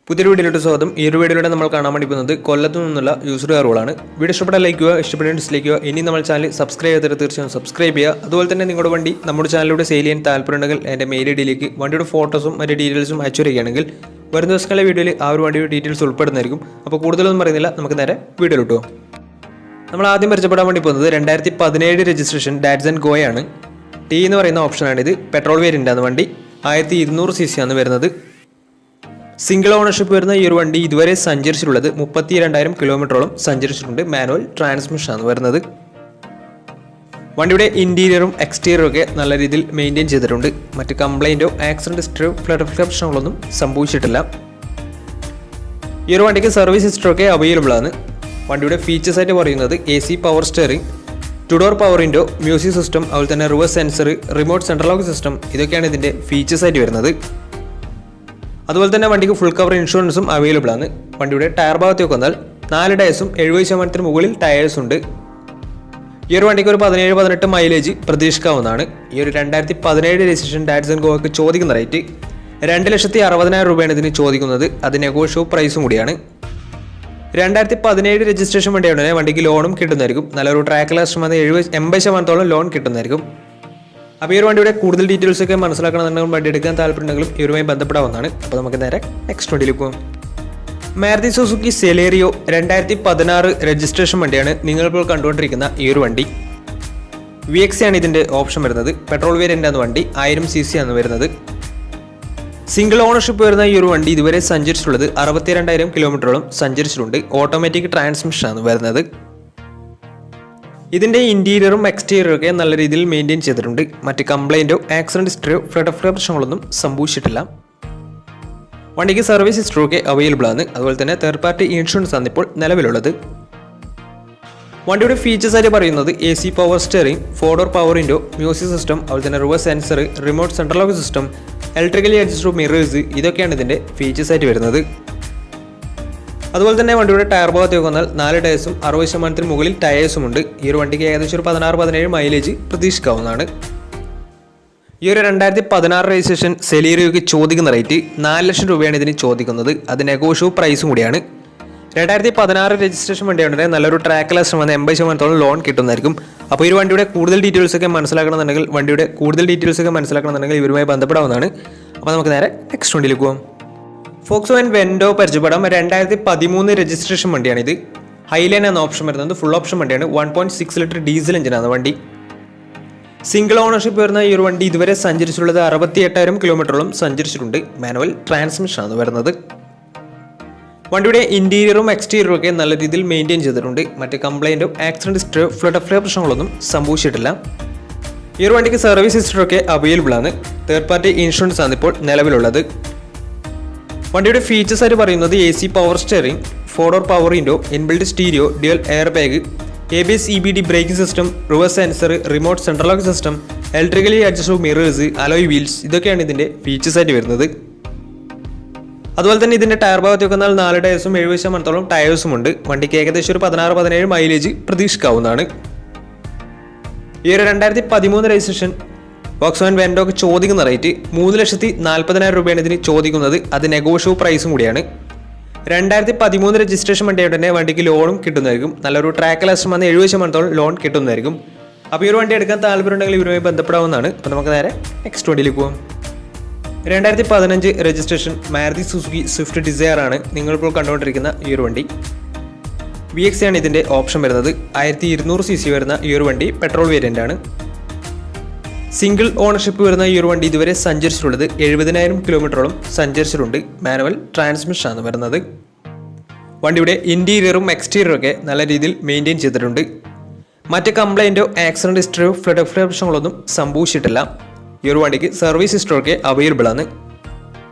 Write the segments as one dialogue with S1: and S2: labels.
S1: പുതിയൊരു വീഡിയോയിലോട്ട് സ്വാഗതം. ഈ ഒരു വീഡിയോയിലൂടെ നമ്മൾ കാണാൻ വേണ്ടി പോകുന്നത് കൊല്ലത്തു നിന്നുള്ള യൂസർ കാറുകളാണ്. വീഡിയോ ഇഷ്ടപ്പെട്ടാൽ ലൈക്ക് ചെയ്യുക, ഇഷ്ടപ്പെട്ടാൽ ഡിസ്ലൈക്ക് ചെയ്യുക. ഇനി നമ്മൾ ചാനൽ സബ്സ്ക്രൈബ് ചെയ്തിട്ട് തീർച്ചയായും സബ്സ്ക്രൈബ് ചെയ്യുക. അതുപോലെ തന്നെ നിങ്ങളുടെ വണ്ടി നമ്മുടെ ചാനലിലൂടെ സെയിൽ ചെയ്യാൻ താല്പര്യമുണ്ടെങ്കിൽ എൻ്റെ മെയിൽ ഐഡിയിലേക്ക് വണ്ടിയുടെ ഫോട്ടോസും മറ്റ് ഡീറ്റെയിൽസും അയച്ചു വരികയാണെങ്കിൽ വരും ദിവസങ്ങളിലെ വീഡിയോയിൽ ആ ഒരു വണ്ടിയുടെ ഡീറ്റെയിൽസ് ഉൾപ്പെടുന്നതായിരിക്കും. അപ്പോൾ കൂടുതലൊന്നും പറയുന്നില്ല, നമുക്ക് നേരെ വീഡിയോയിലോട്ട് പോകും. നമ്മൾ ആദ്യം പരിചയപ്പെടാൻ വേണ്ടി പോകുന്നത് 2017 രജിസ്ട്രേഷൻ ഡാറ്റ്സൺ ഗോയാണ്. ടി എന്ന് പറയുന്ന ഓപ്ഷനാണിത്. പെട്രോൾ വേരിയൻ്റാണ് വണ്ടി. 1200 cc ആണ് വരുന്നത്. സിംഗിൾ ഓണർഷിപ്പ് വരുന്ന ഈ ഒരു വണ്ടി ഇതുവരെ സഞ്ചരിച്ചിട്ടുള്ളത് 32,000 കിലോമീറ്ററോളം സഞ്ചരിച്ചിട്ടുണ്ട്. മാനുവൽ ട്രാൻസ്മിഷനാണ് വരുന്നത്. വണ്ടിയുടെ ഇൻറ്റീരിയറും എക്സ്റ്റീരിയറും ഒക്കെ നല്ല രീതിയിൽ മെയിൻറ്റെയിൻ ചെയ്തിട്ടുണ്ട്. മറ്റ് കംപ്ലൈൻറ്റോ ആക്സിഡൻറ്റ് ഹിസ്റ്ററിയോ ഫ്ലഡ് പ്രശ്നങ്ങളൊന്നും സംഭവിച്ചിട്ടില്ല. ഈ ഒരു വണ്ടിക്ക് സർവീസ് ഹിസ്റ്ററൊക്കെ അവൈലബിൾ ആണ്. വണ്ടിയുടെ ഫീച്ചേഴ്സ് ആയിട്ട് പറയുന്നത് AC power steering, 2 door power window, music system, അതുപോലെ തന്നെ reverse sensor, remote central lock system, ഇതൊക്കെയാണ് ഇതിൻ്റെ ഫീച്ചേഴ്സ് ആയിട്ട് വരുന്നത്. അതുപോലെ തന്നെ വണ്ടിക്ക് ഫുൾ കവർ ഇൻഷുറൻസും അവൈലബിൾ ആണ്. വണ്ടിയുടെ ടയർ ഭാഗത്തേക്ക് വന്നാൽ 4 ടയേഴ്സും 70% മുകളിൽ ടയേഴ്സ് ഉണ്ട്. ഈ ഒരു വണ്ടിക്ക് ഒരു 17-18 മൈലേജ് പ്രതീക്ഷിക്കാവുന്നതാണ്. ഈ ഒരു 2017 രജിസ്ട്രേഷൻ ഡാറ്റ്സൺ ഗോയ്ക്ക് ചോദിക്കുന്ന റേറ്റ് 2,60,000 രൂപയാണ് ഇതിന് ചോദിക്കുന്നത്. അത് നെഗോഷ്യബിൾ പ്രൈസും കൂടിയാണ്. 2017 രജിസ്ട്രേഷൻ വണ്ടിയാണ്. വണ്ടിക്ക് ലോണും കിട്ടുന്നതായിരിക്കും. നല്ലൊരു ട്രാക്ക് ലാസ്റ്റ് വന്ന് 80% ലോൺ കിട്ടുന്നതായിരിക്കും. അപ്പോൾ ഈ ഒരു വണ്ടിയുടെ കൂടുതൽ ഡീറ്റെയിൽസ് ഒക്കെ മനസ്സിലാക്കണമെന്നുണ്ടെങ്കിൽ വണ്ടി എടുക്കാൻ താല്പര്യമുണ്ടെങ്കിലും ഇവരുമായി ബന്ധപ്പെടാവുന്നതാണ്. അപ്പോൾ നമുക്ക് നേരെ നെക്സ്റ്റ് വണ്ടിയിലേക്ക് പോകും. മാരുതി സുസുക്കി സെലേറിയോ 2016 രജിസ്ട്രേഷൻ വണ്ടിയാണ് നിങ്ങളിപ്പോൾ കണ്ടുകൊണ്ടിരിക്കുന്ന ഈ ഒരു വണ്ടി. VXC ആണ് ഇതിൻ്റെ ഓപ്ഷൻ വരുന്നത്. പെട്രോൾ വേരിയൻ്റ് ആണ് വണ്ടി. 1000 cc ആണ് വരുന്നത്. സിംഗിൾ ഓണർഷിപ്പ് വരുന്ന ഈ ഒരു വണ്ടി ഇതുവരെ സഞ്ചരിച്ചിട്ടുള്ളത് 62,000 കിലോമീറ്ററോളം സഞ്ചരിച്ചിട്ടുണ്ട്. ഓട്ടോമാറ്റിക് ട്രാൻസ്മിഷനാണ് വരുന്നത്. ഇതിൻ്റെ ഇൻറ്റീരിയറും എക്സ്റ്റീരിയറും ഒക്കെ നല്ല രീതിയിൽ മെയിൻറ്റെയിൻ ചെയ്തിട്ടുണ്ട്. മറ്റ് കംപ്ലൈൻറ്റോ ആക്സിഡൻറ്റ് ഹിസ്റ്ററിയോ ഫ്ലഡ് പ്രശ്നങ്ങളൊന്നും സംഭവിച്ചിട്ടില്ല. വണ്ടിക്ക് സർവീസ് ഹിസ്റ്ററൊക്കെ അവൈലബിൾ ആണ്. അതുപോലെ തന്നെ തേർഡ് പാർട്ടി ഇൻഷുറൻസ് ആണ് ഇപ്പോൾ നിലവിലുള്ളത്. വണ്ടിയുടെ ഫീച്ചേഴ്സ് ആയിട്ട് പറയുന്നത് AC power steering, 4 door power window, music system, അതുപോലെ തന്നെ reverse sensor, remote central lock system, electrically adjustable mirrors, ഇതൊക്കെയാണ് ഇതിൻ്റെ ഫീച്ചേഴ്സ് ആയിട്ട് വരുന്നത്. അതുപോലെ തന്നെ വണ്ടിയുടെ ടയർ ഭാഗത്തേക്ക് വന്നാൽ 4 ടയേഴ്സും 60% മുകളിൽ ടയേഴ്സും ഉണ്ട്. ഈ ഒരു വണ്ടിക്ക് ഏകദേശം ഒരു 16-17 മൈലേജ് പ്രതീക്ഷിക്കാവുന്നതാണ്. ഈ ഒരു 2016 രജിസ്ട്രേഷൻ സെലീറിയോയ്ക്ക് ചോദിക്കുന്ന റേറ്റ് 4 ലക്ഷം രൂപയാണ് ഇതിന് ചോദിക്കുന്നത്. അത് നെഗോഷ്യബിൾ പ്രൈസും കൂടിയാണ്. 2016 രജിസ്ട്രേഷൻ വണ്ടിയാണെങ്കിൽ നല്ലൊരു ട്രാക്ക് ലാസ്റ്റ് വന്ന് 80% ലോൺ കിട്ടുന്നതായിരിക്കും. അപ്പോൾ ഈ വണ്ടിയുടെ കൂടുതൽ ഡീറ്റെയിൽസ് ഒക്കെ മനസ്സിലാക്കണമെന്നുണ്ടെങ്കിൽ ഇവരുമായി ബന്ധപ്പെടാവുന്നതാണ്. അപ്പോൾ നമുക്ക് നേരെ നെക്സ്റ്റ് വണ്ടിയിലേക്ക് പോകാം. ഫോക്സ്വാഗൻ വെൻഡോ പരിചയപ്പെടാം. 2013 രജിസ്ട്രേഷൻ വണ്ടിയാണിത്. ഹൈലൈൻ എന്ന ഓപ്ഷൻ വരുന്നത്. ഫുൾ ഓപ്ഷൻ വണ്ടിയാണ്. 1.6 ലിറ്റർ ഡീസൽ എഞ്ചിനാണ് വണ്ടി. സിംഗിൾ ഓണർഷിപ്പ് വരുന്ന ഈ ഒരു വണ്ടി ഇതുവരെ സഞ്ചരിച്ചിട്ടുള്ളത് 68,000 കിലോമീറ്ററോളം സഞ്ചരിച്ചിട്ടുണ്ട്. മാനുവൽ ട്രാൻസ്മിഷനാണ് വരുന്നത്. വണ്ടിയുടെ ഇൻറ്റീരിയറും എക്സ്റ്റീരിയറും ഒക്കെ നല്ല രീതിയിൽ മെയിൻറ്റെയിൻ ചെയ്തിട്ടുണ്ട്. മറ്റ് കംപ്ലൈൻറ്റോ ആക്സിഡൻറ്റ് ഹിസ്റ്ററിയോ ഫ്ലഡ് പ്രശ്നങ്ങളൊന്നും സംഭവിച്ചിട്ടില്ല. ഈ ഒരു വണ്ടിക്ക് സർവീസ് ഹിസ്റ്ററൊക്കെ അവൈലബിൾ ആണ്. തേർഡ് പാർട്ടി ഇൻഷുറൻസ് ആണ് ഇപ്പോൾ നിലവിലുള്ളത്. വണ്ടിയുടെ ഫീച്ചേഴ്സ് ആയിട്ട് പറയുന്നത് AC power steering, 4 door power window, inbuilt stereo, dual air bag, ABS EBD braking system, reverse sensor, remote central lock system, electrically adjustable mirrors, alloy wheels, ഇതൊക്കെയാണ് ഇതിൻ്റെ features ആയിട്ട് വരുന്നത്. അതുപോലെ തന്നെ ഇതിൻ്റെ ടയർ ഭാഗത്തേക്ക് വന്നാൽ 4 ടയേഴ്സും 70% ടയേഴ്സും ഉണ്ട്. വണ്ടിക്ക് ഏകദേശം ഒരു 16-17 മൈലേജ് പ്രതീക്ഷിക്കാവുന്നതാണ്. ഈ ഒരു 2013 രജിസ്ട്രേഷൻ ഫോക്സ്വാഗൻ വെൻഡോക്ക് ചോദിക്കുന്ന റേറ്റ് 3,40,000 രൂപയാണ് ഇതിന് ചോദിക്കുന്നത്. അത് നെഗോഷ്യബിൾ പ്രൈസും കൂടിയാണ്. 2013 രജിസ്ട്രേഷൻ വണ്ടിയായിട്ട് തന്നെ വണ്ടിക്ക് ലോണും കിട്ടുന്നതായിരിക്കും. നല്ലൊരു ട്രാക്ക് ലാസ്റ്റ് വന്ന് 70% ലോൺ കിട്ടുന്നതായിരിക്കും. അപ്പോൾ ഈ ഒരു വണ്ടി എടുക്കാൻ താല്പര്യമുണ്ടെങ്കിൽ ഇവരുമായി ബന്ധപ്പെടാവുന്നതാണ്. അപ്പോൾ നമുക്ക് നേരെ നെക്സ്റ്റ് വണ്ടിയിലേക്ക് പോകാം. 2015 registration Maruti Suzuki Swift Dzire ആണ് നിങ്ങളിപ്പോൾ കണ്ടുകൊണ്ടിരിക്കുന്ന ഈ ഒരു വണ്ടി. VXC ആണ് ഇതിൻ്റെ ഓപ്ഷൻ വരുന്നത്. 1200 cc വരുന്ന ഈ ഒരു വണ്ടി പെട്രോൾ വേരിയൻ്റ് ആണ്. സിംഗിൾ ഓണർഷിപ്പ് വരുന്ന ഈ ഒരു വണ്ടി ഇതുവരെ സഞ്ചരിച്ചിട്ടുള്ളത് 70,000 കിലോമീറ്ററോളം സഞ്ചരിച്ചിട്ടുണ്ട്. മാനുവൽ ട്രാൻസ്മിഷനാണ് വരുന്നത്. വണ്ടിയുടെ ഇൻറ്റീരിയറും എക്സ്റ്റീരിയറും ഒക്കെ നല്ല രീതിയിൽ മെയിൻറ്റെയിൻ ചെയ്തിട്ടുണ്ട്. മറ്റ് കംപ്ലൈൻറ്റോ ആക്സിഡൻറ്റ് ഹിസ്റ്ററിയോ ഫ്ലഡ് പ്രശ്നങ്ങളൊന്നും സംഭവിച്ചിട്ടില്ല. ഈ ഒരു വണ്ടിക്ക് സർവീസ് ഹിസ്റ്ററൊക്കെ അവൈലബിൾ ആണ്.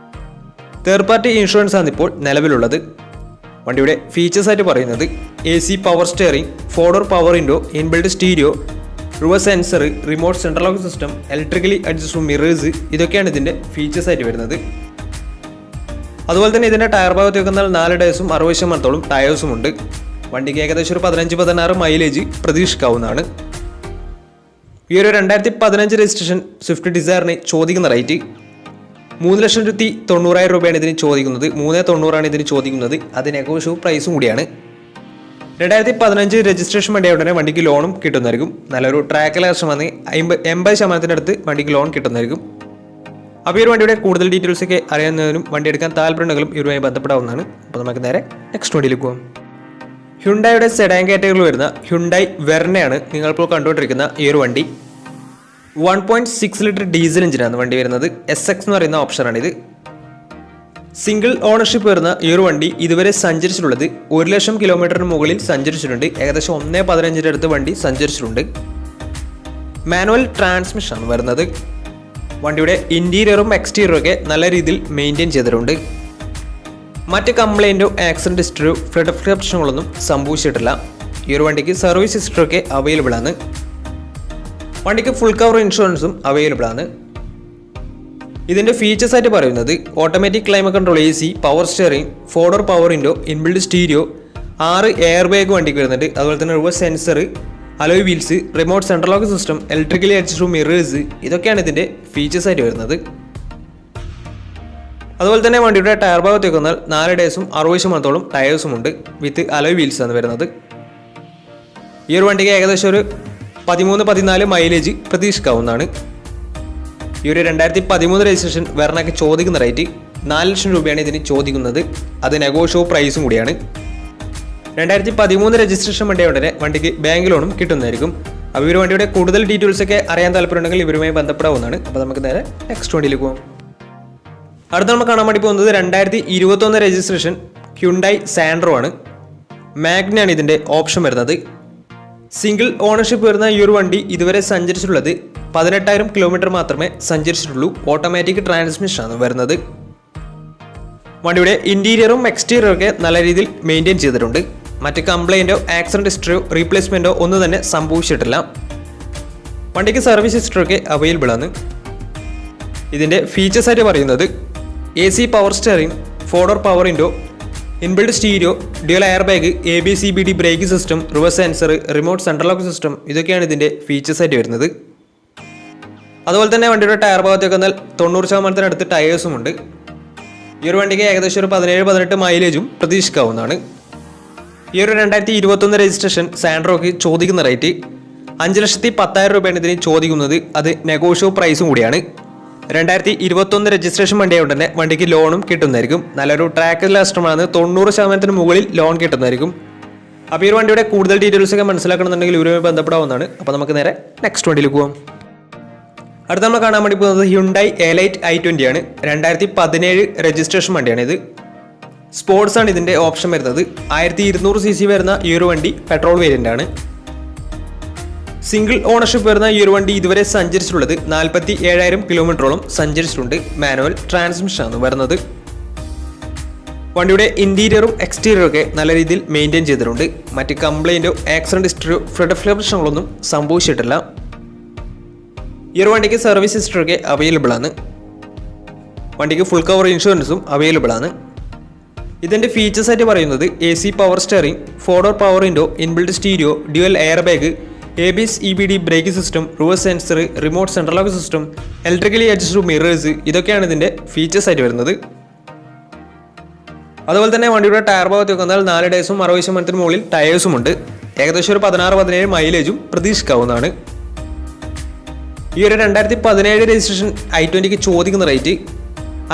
S1: തേർഡ് പാർട്ടി ഇൻഷുറൻസ് ആണ് ഇപ്പോൾ നിലവിലുള്ളത്. വണ്ടിയുടെ ഫീച്ചേഴ്സ് ആയിട്ട് പറയുന്നത് AC power steering, 4 door power window, inbuilt stereo, reverse sensor, remote central lock system, electrically adjustable mirrors, ഇതൊക്കെയാണ് ഇതിൻ്റെ ഫീച്ചേഴ്സ് ആയിട്ട് വരുന്നത്. അതുപോലെ തന്നെ ഇതിൻ്റെ ടയർ ഭാഗത്തേക്ക് വന്നാൽ 4 ടയേഴ്സും 60% ടയേഴ്സും ഉണ്ട്. വണ്ടിക്ക് ഏകദേശം ഒരു 15-16 മൈലേജ് പ്രതീക്ഷിക്കാവുന്നതാണ്. ഈ ഒരു 2015 രജിസ്ട്രേഷൻ സ്വിഫ്റ്റ് ഡിസയറിന് ചോദിക്കുന്ന റേറ്റ് 3,90,000 രൂപയാണ് ഇതിന് ചോദിക്കുന്നത്. 3,90,000 ഇതിന് ചോദിക്കുന്നത്. അത് നെഗോഷ്യബിൾ പ്രൈസും കൂടിയാണ്. 2015 രജിസ്ട്രേഷൻ വണ്ടിയായ ഉടനെ വണ്ടിക്ക് ലോണും കിട്ടുന്നതായിരിക്കും. നല്ലൊരു ട്രാക്കിൽ വർഷം വന്ന് 80% അടുത്ത് വണ്ടിക്ക് ലോൺ കിട്ടുന്നതായിരിക്കും. അപ്പോൾ ഈ ഒരു വണ്ടിയുടെ കൂടുതൽ ഡീറ്റെയിൽസൊക്കെ അറിയാവുന്നതിനും വണ്ടി എടുക്കാൻ താല്പര്യമുണ്ടെങ്കിലും ഇവരുമായി ബന്ധപ്പെടാവുന്നതാണ്. അപ്പോൾ നമുക്ക് നേരെ നെക്സ്റ്റ് വണ്ടിയിലേക്ക് പോകാം. ഹ്യുണ്ടായുടെ സെഡാൻ കാറ്റഗറിയിൽ വരുന്ന ഹ്യുണ്ടായി വെർണയാണ് നിങ്ങളിപ്പോൾ കണ്ടുകൊണ്ടിരിക്കുന്ന ഈ ഒരു വണ്ടി. 1.6 ലിറ്റർ ഡീസൽ എഞ്ചിനാണ് വണ്ടി വരുന്നത്. SX എന്ന് പറയുന്ന ഓപ്ഷനാണിത്. സിംഗിൾ ഓണർഷിപ്പ് വരുന്ന ഈ ഒരു വണ്ടി ഇതുവരെ സഞ്ചരിച്ചിട്ടുള്ളത് 1,00,000 കിലോമീറ്ററിന് മുകളിൽ സഞ്ചരിച്ചിട്ടുണ്ട്. ഏകദേശം 1.15 അടുത്ത് വണ്ടി സഞ്ചരിച്ചിട്ടുണ്ട്. മാനുവൽ ട്രാൻസ്മിഷനാണ് വരുന്നത്. വണ്ടിയുടെ ഇൻറ്റീരിയറും എക്സ്റ്റീരിയറും ഒക്കെ നല്ല രീതിയിൽ മെയിൻറ്റെയിൻ ചെയ്തിട്ടുണ്ട്. മറ്റ് കംപ്ലൈൻറ്റോ ആക്സിഡൻറ്റ് ഹിസ്റ്ററിയോ ഫ്ലഡ് പ്രശ്നങ്ങളൊന്നും സംഭവിച്ചിട്ടില്ല. ഈ ഒരു വണ്ടിക്ക് സർവീസ് ഹിസ്റ്ററിയൊക്കെ അവൈലബിൾ ആണ്. വണ്ടിക്ക് ഫുൾ കവർ ഇൻഷുറൻസും അവൈലബിൾ ആണ്. ഇതിൻ്റെ ഫീച്ചേഴ്സ് ആയിട്ട് പറയുന്നത് automatic climate control, AC, power steering, 4 door power window, inbuilt stereo, 6 air bag വണ്ടിക്ക് വരുന്നുണ്ട്. അതുപോലെ തന്നെ reverse sensor, alloy wheels, remote central lock system, electrically adjustable mirrors, ഇതൊക്കെയാണ് ഇതിൻ്റെ ഫീച്ചേഴ്സ് ആയിട്ട് വരുന്നത്. അതുപോലെ തന്നെ വണ്ടിയുടെ ടയർ ഭാഗത്തേക്ക് വന്നാൽ 4 ഡേയ്സും 60% ടയേഴ്സും ഉണ്ട്. വിത്ത് അലോയ് വീൽസ് ആണ് വരുന്നത്. ഈ ഒരു വണ്ടിക്ക് ഏകദേശം ഒരു 13-14 മൈലേജ് പ്രതീക്ഷിക്കാവുന്നതാണ്. ഈ ഒരു 2013 രജിസ്ട്രേഷൻ വെർണയ്ക്ക് ചോദിക്കുന്ന റേറ്റ് 4,00,000 രൂപയാണ് ഇതിന് ചോദിക്കുന്നത്. അത് നെഗോഷ്യബിൾ പ്രൈസും കൂടിയാണ്. 2013 രജിസ്ട്രേഷൻ വണ്ടിയായതുകൊണ്ട് വണ്ടിക്ക് ബാങ്ക് ലോണും കിട്ടുന്നതായിരിക്കും. അപ്പോൾ ഈ ഒരു വണ്ടിയുടെ കൂടുതൽ ഡീറ്റെയിൽസൊക്കെ അറിയാൻ താല്പര്യമുണ്ടെങ്കിൽ ഇവരുമായി ബന്ധപ്പെടാവുന്നതാണ്. അപ്പോൾ നമുക്ക് നേരെ നെക്സ്റ്റ് വണ്ടിയിലേക്ക് പോകാം. അടുത്ത നമ്മൾ കാണാൻ വേണ്ടി പോകുന്നത് 2021 രജിസ്ട്രേഷൻ ഹ്യുണ്ടായി സാൻഡ്രോ ആണ്. മാഗ്നയാണ് ഇതിൻ്റെ ഓപ്ഷൻ വരുന്നത്. സിംഗിൾ ഓണർഷിപ്പ് വരുന്ന ഈ ഒരു വണ്ടി ഇതുവരെ സഞ്ചരിച്ചിട്ടുള്ളത് 18,000 കിലോമീറ്റർ മാത്രമേ സഞ്ചരിച്ചിട്ടുള്ളൂ. ഓട്ടോമാറ്റിക് ട്രാൻസ്മിഷനാണ് വരുന്നത്. വണ്ടിയുടെ ഇൻറ്റീരിയറും എക്സ്റ്റീരിയറും ഒക്കെ നല്ല രീതിയിൽ മെയിൻറ്റെയിൻ ചെയ്തിട്ടുണ്ട്. മറ്റ് കംപ്ലൈൻറ്റോ ആക്സിഡൻറ്റ് ഹിസ്റ്ററിയോ റീപ്ലേസ്മെൻറ്റോ ഒന്നും തന്നെ സംഭവിച്ചിട്ടില്ല. വണ്ടിക്ക് സർവീസ് ഹിസ്റ്ററിയൊക്കെ അവൈലബിൾ ആണ്. ഇതിൻ്റെ ഫീച്ചേഴ്സ് ആയിട്ട് പറയുന്നത് AC, power steering, 4 door power window, inbuilt stereo, dual air bag, ABS CBD brake system, reverse sensor, remote central lock system, ഇതൊക്കെയാണ് ഇതിൻ്റെ ഫീച്ചേഴ്സ് ആയിട്ട് വരുന്നത്. അതുപോലെ തന്നെ വണ്ടിയുടെ ടയർ ഭാഗത്തേക്ക് വന്നാൽ 90% അടുത്ത് ടയേഴ്സും ഉണ്ട്. ഈ ഒരു വണ്ടിക്ക് ഏകദേശം ഒരു 17-18 മൈലേജും പ്രതീക്ഷിക്കാവുന്നതാണ്. ഈ ഒരു 2021 രജിസ്ട്രേഷൻ സാൻഡ്രോക്ക് ചോദിക്കുന്ന റേറ്റ് 5,10,000 രൂപയാണ് ഇതിന് ചോദിക്കുന്നത്. അത് നെഗോഷ്യബിൾ പ്രൈസും കൂടിയാണ്. 2021 രജിസ്ട്രേഷൻ വണ്ടിയായതുകൊണ്ട് തന്നെ വണ്ടിക്ക് ലോണും കിട്ടുന്നതായിരിക്കും. നല്ലൊരു ട്രാക്ക് ലാസ്റ്റമാണ്. 90% മുകളിൽ ലോൺ കിട്ടുന്നതായിരിക്കും. അപ്പോൾ ഈ ഒരു വണ്ടിയുടെ കൂടുതൽ ഡീറ്റെയിൽസൊക്കെ മനസ്സിലാക്കണമെന്നുണ്ടെങ്കിൽ ഇവരുമായി ബന്ധപ്പെടാവുന്നതാണ്. അപ്പോൾ നമുക്ക് നേരെ നെക്സ്റ്റ് വണ്ടിയിലേക്ക് പോകാം. അടുത്ത നമ്മൾ കാണാൻ വേണ്ടി പോകുന്നത് ഹ്യുണ്ടായി എലൈറ്റ് i20 ആണ്. 2017 രജിസ്ട്രേഷൻ വണ്ടിയാണ് ഇത്. സ്പോർട്സ് ആണ് ഇതിൻ്റെ ഓപ്ഷൻ വരുന്നത്. 1200 cc വരുന്ന ഈ ഒരു വണ്ടി പെട്രോൾ വേരിയൻ്റ് ആണ്. സിംഗിൾ ഓണർഷിപ്പ് വരുന്ന ഈ ഒരു വണ്ടി ഇതുവരെ സഞ്ചരിച്ചിട്ടുള്ളത് 47,000 കിലോമീറ്ററോളം സഞ്ചരിച്ചിട്ടുണ്ട്. മാനുവൽ ട്രാൻസ്മിഷനാണ് വരുന്നത്. വണ്ടിയുടെ ഇൻറ്റീരിയറും എക്സ്റ്റീരിയറും ഒക്കെ നല്ല രീതിയിൽ മെയിൻറ്റെയിൻ ചെയ്തിട്ടുണ്ട്. മറ്റ് കംപ്ലൈൻറ്റോ ആക്സിഡൻറ്റ് ഹിസ്റ്ററിയോ ഫ്ലഡ് പ്രശ്നങ്ങളൊന്നും സംഭവിച്ചിട്ടില്ല. ഈ ഒരു വണ്ടിക്ക് സർവീസ് ഹിസ്റ്ററിയൊക്കെ അവൈലബിൾ ആണ്. വണ്ടിക്ക് ഫുൾ കവർ ഇൻഷുറൻസും അവൈലബിൾ ആണ്. ഇതിൻ്റെ ഫീച്ചേഴ്സ് ആയിട്ട് പറയുന്നത് AC, power steering, 4 door power window, inbuilt stereo, dual air bag, ABS EBD brake system, reverse sensor, remote central lock system, electrically adjustable mirrors, ഇതൊക്കെയാണ് ഇതിൻ്റെ ഫീച്ചേഴ്സ് ആയിട്ട് വരുന്നത്. അതുപോലെ തന്നെ വണ്ടിയുടെ ടയർ ഭാഗത്തേക്ക് വന്നാൽ 4 ഡേയ്സും 60% മുകളിൽ ടയേഴ്സും ഉണ്ട്. ഏകദേശം ഒരു 16-17 മൈലേജും പ്രതീക്ഷിക്കാവുന്നതാണ്. ഈ ഒരു 2017 രജിസ്ട്രേഷൻ i20ക്ക് ചോദിക്കുന്ന റേറ്റ്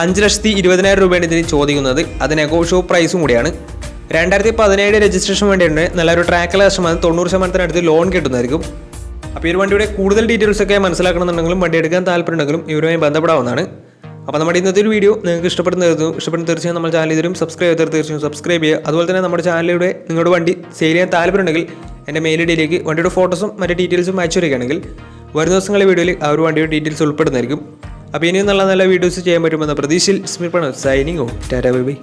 S1: 5,20,000 രൂപയാണ് ഇതിന് ചോദിക്കുന്നത്. അത് നെഗോഷ്യബിൾ പ്രൈസും കൂടിയാണ്. 2017 രജിസ്ട്രേഷൻ വേണ്ടിയുണ്ട്. നല്ലൊരു ട്രാക്ക് ലക്ഷമാണ്. 90% അടുത്ത് ലോൺ കിട്ടുന്നതായിരിക്കും. അപ്പോൾ ഈ ഒരു വണ്ടിയുടെ കൂടുതൽ ഡീറ്റെയിൽസൊക്കെ മനസ്സിലാക്കണമെന്നുണ്ടെങ്കിലും വണ്ടി എടുക്കാൻ താല്പര്യമുണ്ടെങ്കിലും ഇവരുമായി ബന്ധപ്പെടാവുന്നതാണ്. അപ്പോൾ നമ്മുടെ ഇന്നത്തെ ഒരു വീഡിയോ നിങ്ങൾക്ക് ഇഷ്ടപ്പെടുന്ന തീർച്ചയായും നമ്മുടെ ചാനൽ ഇതിലും സബ്സ്ക്രൈബ് ചെയ്ത് തീർച്ചയായും സബ്സ്ക്രൈബ് ചെയ്യുക. അതുപോലെ തന്നെ നമ്മുടെ ചാനലിലൂടെ നിങ്ങളുടെ വണ്ടി സെയിൽ ചെയ്യാൻ താല്പര്യമുണ്ടെങ്കിൽ എൻ്റെ മെയിൽ ഐഡിയിലേക്ക് വണ്ടിയുടെ ഫോട്ടോസും മറ്റ് ഡീറ്റെയിൽസും അയച്ചു വരികയാണെങ്കിൽ വരും ദിവസങ്ങളിലെ വീഡിയോയിൽ ആ ഒരു വണ്ടിയുടെ ഡീറ്റെയിൽസ് ഉൾപ്പെടുന്നതായിരിക്കും. അപ്പോൾ ഇനിയും നല്ല നല്ല വീഡിയോസ് ചെയ്യാൻ പറ്റുമെന്ന പ്രതീക്ഷയിൽ സ്മിർപ്പണം സൈനിങ് ഓ ടാറ്റാ ബൈ ബൈ.